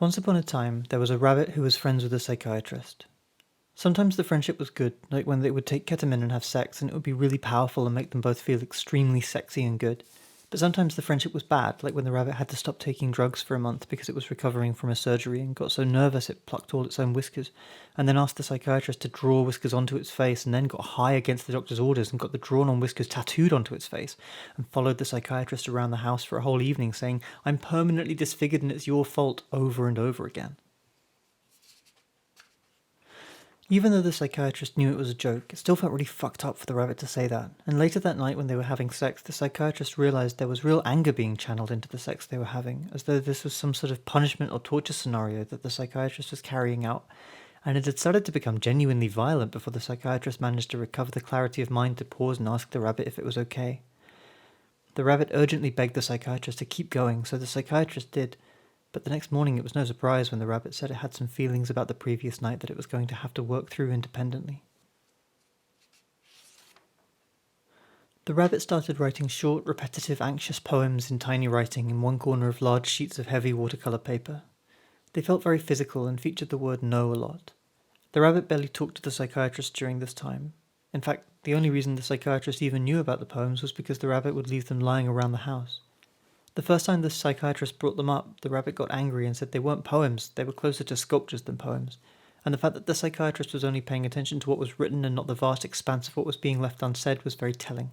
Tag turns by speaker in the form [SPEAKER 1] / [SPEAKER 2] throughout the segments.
[SPEAKER 1] Once upon a time, there was a rabbit who was friends with a psychiatrist. Sometimes the friendship was good, like when they would take ketamine and have sex, and it would be really powerful and make them both feel extremely sexy and good. But sometimes the friendship was bad, like when the rabbit had to stop taking drugs for a month because it was recovering from a surgery and got so nervous it plucked all its own whiskers, and then asked the psychiatrist to draw whiskers onto its face, and then got high against the doctor's orders and got the drawn-on whiskers tattooed onto its face, and followed the psychiatrist around the house for a whole evening saying, "I'm permanently disfigured and it's your fault," over and over again. Even though the psychiatrist knew it was a joke, it still felt really fucked up for the rabbit to say that, and later that night when they were having sex, the psychiatrist realised there was real anger being channeled into the sex they were having, as though this was some sort of punishment or torture scenario that the psychiatrist was carrying out, and it had started to become genuinely violent before the psychiatrist managed to recover the clarity of mind to pause and ask the rabbit if it was okay. The rabbit urgently begged the psychiatrist to keep going, so the psychiatrist did. But the next morning it was no surprise when the rabbit said it had some feelings about the previous night that it was going to have to work through independently. The rabbit started writing short, repetitive, anxious poems in tiny writing in one corner of large sheets of heavy watercolour paper. They felt very physical and featured the word no a lot. The rabbit barely talked to the psychiatrist during this time. In fact, the only reason the psychiatrist even knew about the poems was because the rabbit would leave them lying around the house. The first time the psychiatrist brought them up, the rabbit got angry and said they weren't poems, they were closer to sculptures than poems, and the fact that the psychiatrist was only paying attention to what was written and not the vast expanse of what was being left unsaid was very telling.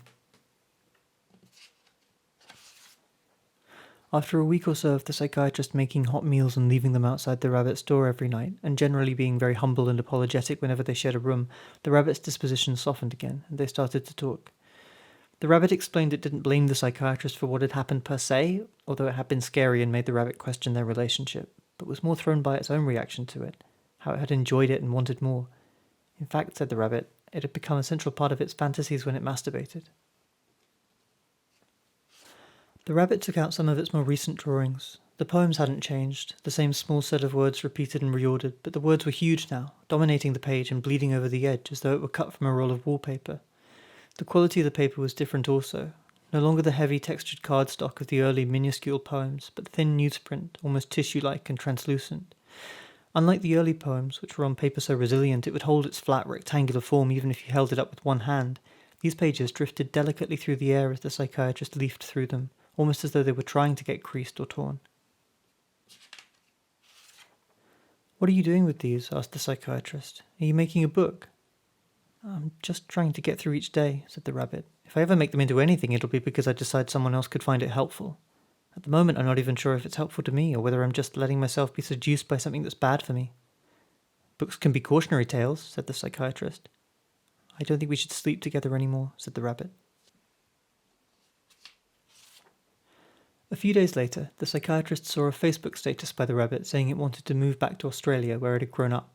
[SPEAKER 1] After a week or so of the psychiatrist making hot meals and leaving them outside the rabbit's door every night, and generally being very humble and apologetic whenever they shared a room, the rabbit's disposition softened again, and they started to talk. The rabbit explained it didn't blame the psychiatrist for what had happened per se, although it had been scary and made the rabbit question their relationship, but was more thrown by its own reaction to it, how it had enjoyed it and wanted more. In fact, said the rabbit, it had become a central part of its fantasies when it masturbated. The rabbit took out some of its more recent drawings. The poems hadn't changed, the same small set of words repeated and reordered, but the words were huge now, dominating the page and bleeding over the edge as though it were cut from a roll of wallpaper. The quality of the paper was different also, no longer the heavy textured cardstock of the early minuscule poems, but thin newsprint, almost tissue-like and translucent. Unlike the early poems, which were on paper so resilient it would hold its flat rectangular form even if you held it up with one hand, these pages drifted delicately through the air as the psychiatrist leafed through them, almost as though they were trying to get creased or torn. "What are you doing with these?" asked the psychiatrist. "Are you making a book?" "I'm just trying to get through each day," said the rabbit. "If I ever make them into anything, it'll be because I decide someone else could find it helpful. At the moment, I'm not even sure if it's helpful to me, or whether I'm just letting myself be seduced by something that's bad for me." "Books can be cautionary tales," said the psychiatrist. "I don't think we should sleep together anymore," said the rabbit. A few days later, the psychiatrist saw a Facebook status by the rabbit saying it wanted to move back to Australia where it had grown up.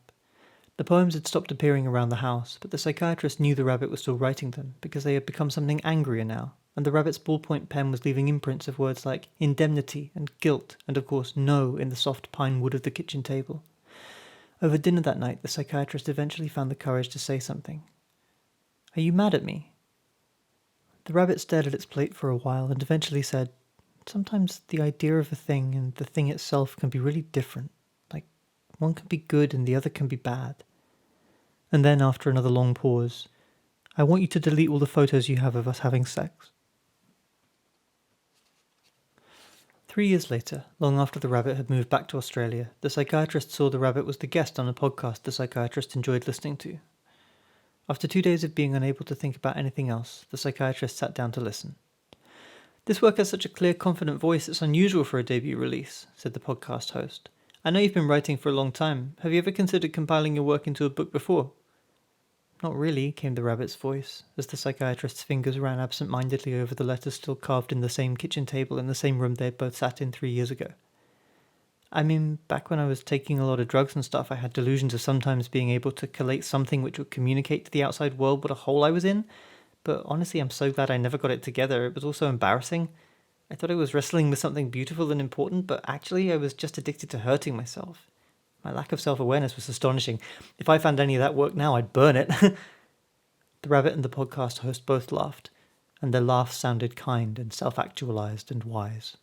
[SPEAKER 1] The poems had stopped appearing around the house, but the psychiatrist knew the rabbit was still writing them because they had become something angrier now, and the rabbit's ballpoint pen was leaving imprints of words like indemnity and guilt and of course no in the soft pine wood of the kitchen table. Over dinner that night, the psychiatrist eventually found the courage to say something. "Are you mad at me?" The rabbit stared at its plate for a while and eventually said, "Sometimes the idea of a thing and the thing itself can be really different. Like, one can be good and the other can be bad." And then, after another long pause, "I want you to delete all the photos you have of us having sex." 3 years later, long after the rabbit had moved back to Australia, the psychiatrist saw the rabbit was the guest on a podcast the psychiatrist enjoyed listening to. After 2 days of being unable to think about anything else, the psychiatrist sat down to listen. "This work has such a clear, confident voice, it's unusual for a debut release," said the podcast host. "I know you've been writing for a long time. Have you ever considered compiling your work into a book before?" "Not really," came the rabbit's voice, as the psychiatrist's fingers ran absent-mindedly over the letters still carved in the same kitchen table in the same room they had both sat in 3 years ago. "I mean, back when I was taking a lot of drugs and stuff, I had delusions of sometimes being able to collate something which would communicate to the outside world what a hole I was in. But honestly, I'm so glad I never got it together. It was all so embarrassing. I thought I was wrestling with something beautiful and important, but actually I was just addicted to hurting myself. My lack of self-awareness was astonishing. If I found any of that work now, I'd burn it." The rabbit and the podcast host both laughed, and their laughs sounded kind and self-actualized and wise.